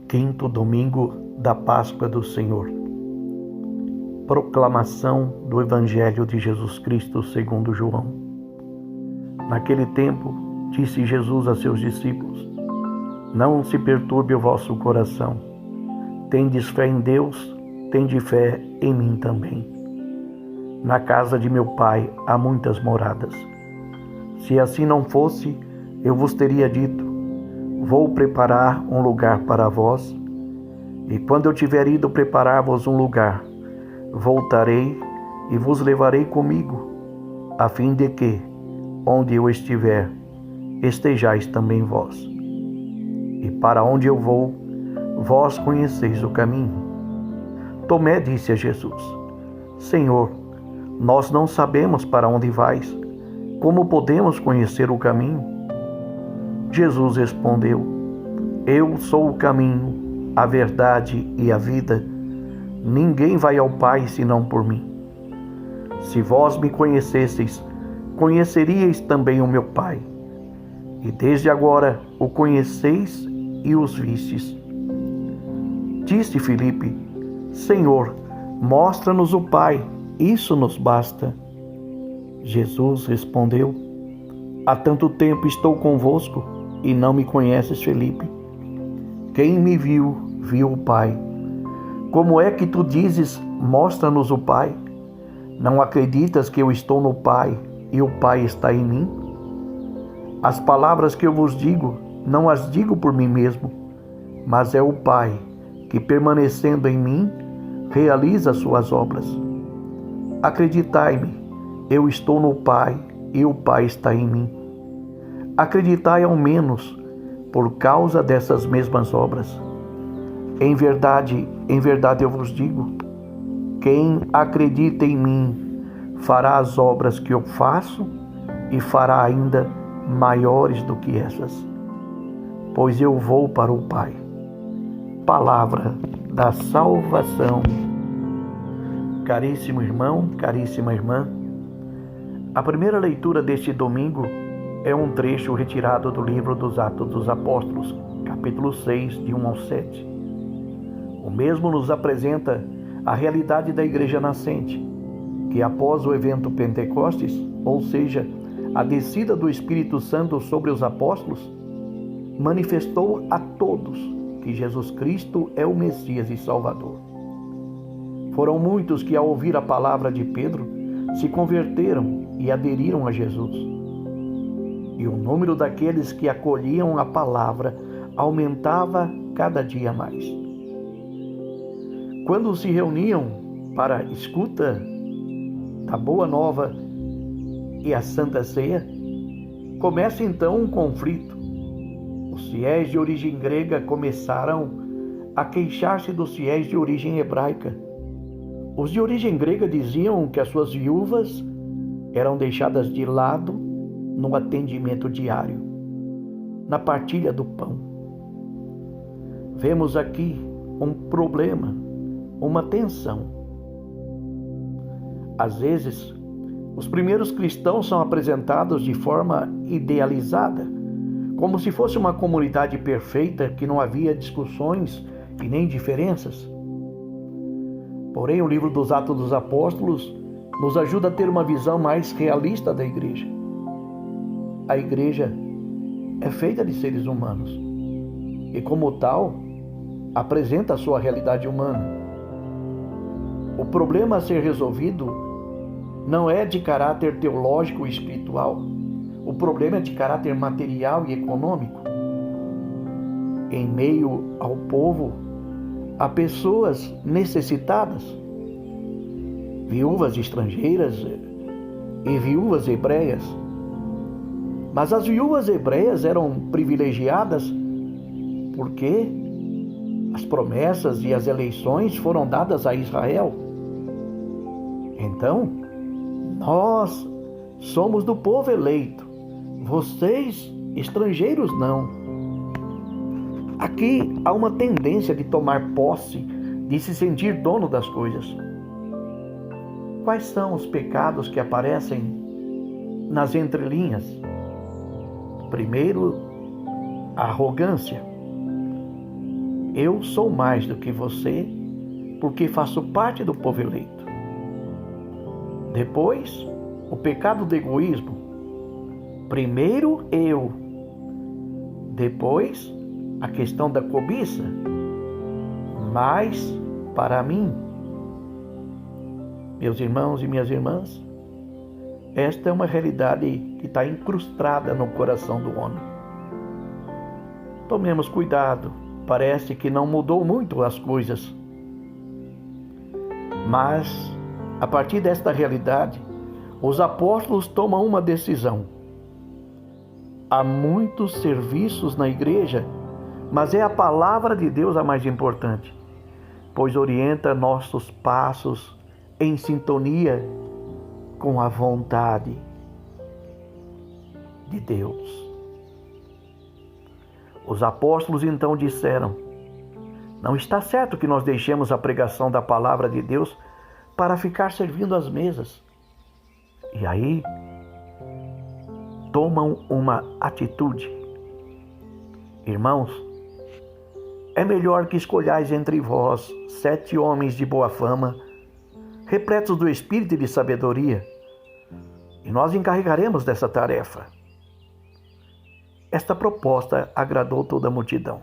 Quinto domingo da Páscoa do Senhor. Proclamação do Evangelho de Jesus Cristo segundo João. Naquele tempo, disse Jesus a seus discípulos: Não se perturbe o vosso coração. Tendes fé em Deus, tende fé em mim também. Na casa de meu Pai há muitas moradas. Se assim não fosse, eu vos teria dito: Vou preparar um lugar para vós, e quando eu tiver ido preparar-vos um lugar, voltarei e vos levarei comigo, a fim de que, onde eu estiver, estejais também vós. E para onde eu vou, vós conheceis o caminho. Tomé disse a Jesus: Senhor, nós não sabemos para onde vais. Como podemos conhecer o caminho? Jesus respondeu: Eu sou o caminho, a verdade e a vida. Ninguém vai ao Pai senão por mim. Se vós me conhecesseis, conheceríeis também o meu Pai. E desde agora o conheceis e os vistes. Disse Filipe: Senhor, mostra-nos o Pai, isso nos basta. Jesus respondeu: Há tanto tempo estou convosco e não me conheces, Filipe. Quem me viu, viu o Pai. Como é que tu dizes: mostra-nos o Pai? Não acreditas que eu estou no Pai e o Pai está em mim? As palavras que eu vos digo, não as digo por mim mesmo, mas é o Pai que, permanecendo em mim, realiza as suas obras. Acreditai-me, eu estou no Pai e o Pai está em mim. Acreditai ao menos por causa dessas mesmas obras. Em verdade eu vos digo: quem acredita em mim fará as obras que eu faço e fará ainda maiores do que essas, pois eu vou para o Pai. Palavra da salvação. Caríssimo irmão, caríssima irmã, a primeira leitura deste domingo é um trecho retirado do livro dos Atos dos Apóstolos, capítulo 6, de 1 ao 7. O mesmo nos apresenta a realidade da igreja nascente, que após o evento Pentecostes, ou seja, a descida do Espírito Santo sobre os apóstolos, manifestou a todos que Jesus Cristo é o Messias e Salvador. Foram muitos que, ao ouvir a palavra de Pedro, se converteram e aderiram a Jesus. E o número daqueles que acolhiam a palavra aumentava cada dia mais. Quando se reuniam para a escuta da Boa Nova e a Santa Ceia, começa então um conflito. Os fiéis de origem grega começaram a queixar-se dos fiéis de origem hebraica. Os de origem grega diziam que as suas viúvas eram deixadas de lado no atendimento diário, na partilha do pão. Vemos aqui um problema, uma tensão. Às vezes, os primeiros cristãos são apresentados de forma idealizada, como se fosse uma comunidade perfeita que não havia discussões e nem diferenças. Porém, o livro dos Atos dos Apóstolos nos ajuda a ter uma visão mais realista da igreja. A igreja é feita de seres humanos e, como tal, apresenta a sua realidade humana. O problema a ser resolvido não é de caráter teológico e espiritual. O problema é de caráter material e econômico. Em meio ao povo, há pessoas necessitadas, viúvas estrangeiras e viúvas hebreias. Mas as viúvas hebreias eram privilegiadas porque as promessas e as eleições foram dadas a Israel. Então, nós somos do povo eleito, vocês, estrangeiros, não. Aqui há uma tendência de tomar posse, de se sentir dono das coisas. Quais são os pecados que aparecem nas entrelinhas? Primeiro, a arrogância. eu sou mais do que você, porque faço parte do povo eleito. Depois, o pecado do egoísmo. Primeiro eu, depois a questão da cobiça, mais para mim. Meus irmãos e minhas irmãs, esta é uma realidade que está incrustada no coração do homem. Tomemos cuidado, parece que não mudou muito as coisas. Mas, a partir desta realidade, os apóstolos tomam uma decisão. Há muitos serviços na igreja, mas é a palavra de Deus a mais importante, pois orienta nossos passos em sintonia com a vontade de Deus. Os apóstolos então disseram: não está certo que nós deixemos a pregação da palavra de Deus para ficar servindo às mesas. E aí, tomam uma atitude. Irmãos, é melhor que escolhais entre vós 7 homens de boa fama, repletos do espírito e de sabedoria, e nós encarregaremos dessa tarefa. Esta proposta agradou toda a multidão.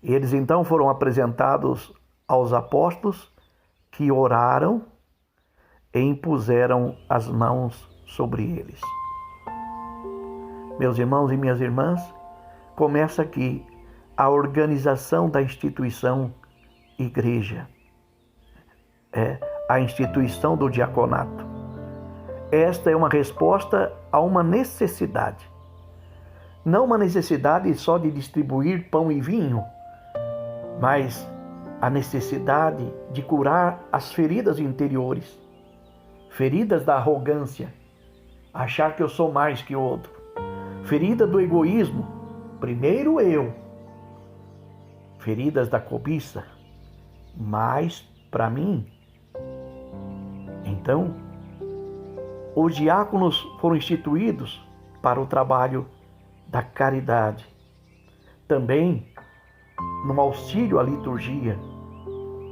Eles então foram apresentados aos apóstolos, que oraram e impuseram as mãos sobre eles. Meus irmãos e minhas irmãs, começa aqui a organização da instituição igreja. A instituição do diaconato. Esta é uma resposta a uma necessidade. Não uma necessidade só de distribuir pão e vinho, mas a necessidade de curar as feridas interiores, feridas da arrogância, achar que eu sou mais que o outro, ferida do egoísmo, primeiro eu, feridas da cobiça, mais para mim. Então, os diáconos foram instituídos para o trabalho da caridade, também no auxílio à liturgia,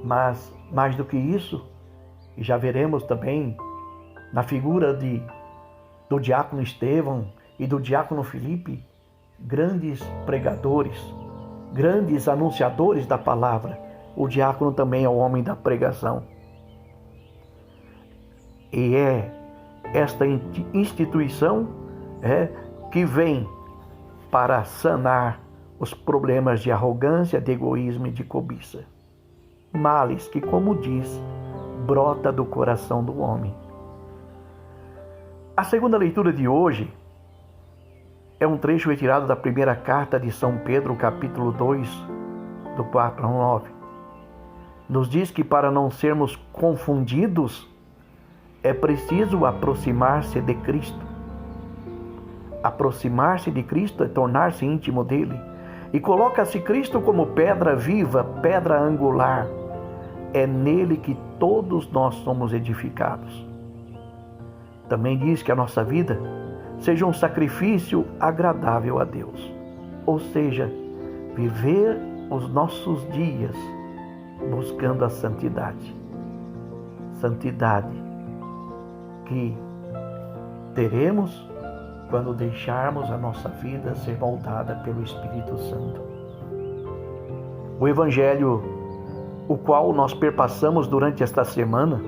mas mais do que isso, e já veremos também na figura do diácono Estevão e do diácono Filipe, grandes pregadores, grandes anunciadores da palavra. O diácono também é o homem da pregação. E é esta instituição que vem para sanar os problemas de arrogância, de egoísmo e de cobiça. Males que, como diz, brota do coração do homem. A segunda leitura de hoje é um trecho retirado da primeira carta de São Pedro, capítulo 2, do 4 ao 9. Nos diz que para não sermos confundidos, é preciso aproximar-se de Cristo. Aproximar-se de Cristo é tornar-se íntimo dele. E coloca-se Cristo como pedra viva, pedra angular. É nele que todos nós somos edificados. Também diz que a nossa vida seja um sacrifício agradável a Deus. Ou seja, viver os nossos dias buscando a santidade. Santidade que teremos quando deixarmos a nossa vida ser moldada pelo Espírito Santo. O Evangelho, o qual nós perpassamos durante esta semana,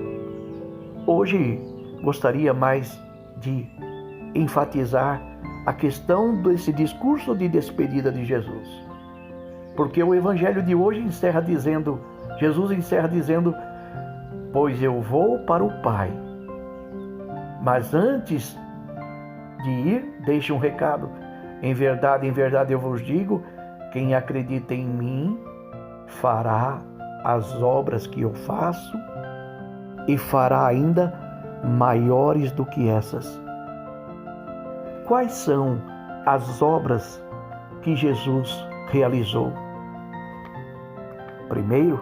hoje gostaria mais de enfatizar a questão desse discurso de despedida de Jesus. Porque o Evangelho de hoje Jesus encerra dizendo: pois eu vou para o Pai. Mas antes de ir, deixe um recado. Em verdade eu vos digo, quem acredita em mim fará as obras que eu faço e fará ainda maiores do que essas. Quais são as obras que Jesus realizou? Primeiro,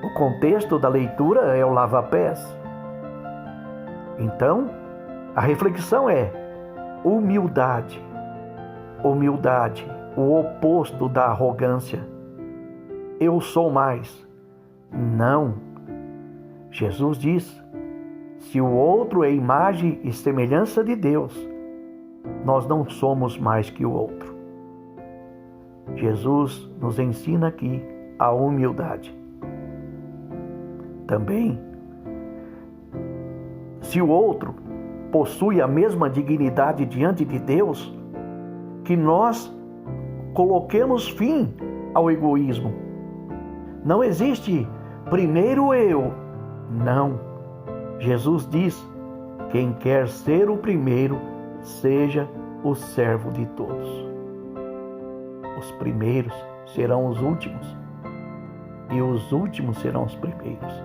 o contexto da leitura é o lava-pés. Então, a reflexão é humildade. Humildade o oposto da arrogância. Eu sou mais. Não. Jesus diz: se o outro é imagem e semelhança de Deus, nós não somos mais que o outro. Jesus nos ensina aqui a humildade. Também, se o outro possui a mesma dignidade diante de Deus, que nós coloquemos fim ao egoísmo. Não existe primeiro eu. Não. Jesus diz: quem quer ser o primeiro, seja o servo de todos. Os primeiros serão os últimos, e os últimos serão os primeiros.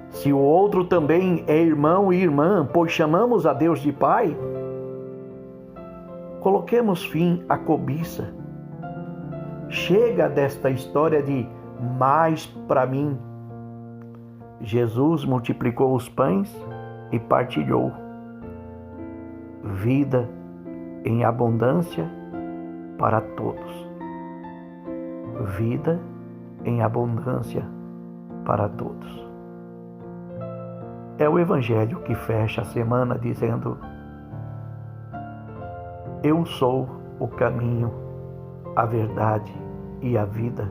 Se o outro também é irmão e irmã, pois chamamos a Deus de Pai, coloquemos fim à cobiça. Chega desta história de mais para mim. Jesus multiplicou os pães e partilhou. Vida em abundância para todos. Vida em abundância para todos. É o Evangelho que fecha a semana dizendo: eu sou o caminho, a verdade e a vida.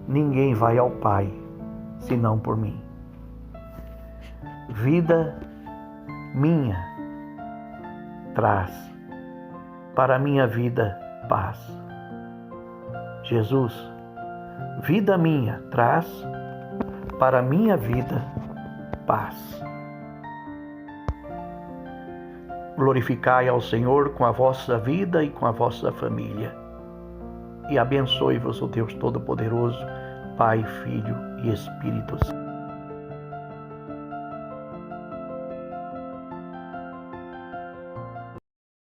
Ninguém vai ao Pai senão por mim. Vida minha traz para a minha vida paz. Jesus, vida minha traz para a minha vida paz. Glorificai ao Senhor com a vossa vida e com a vossa família. E abençoe-vos o Deus Todo-Poderoso, Pai, Filho e Espírito Santo.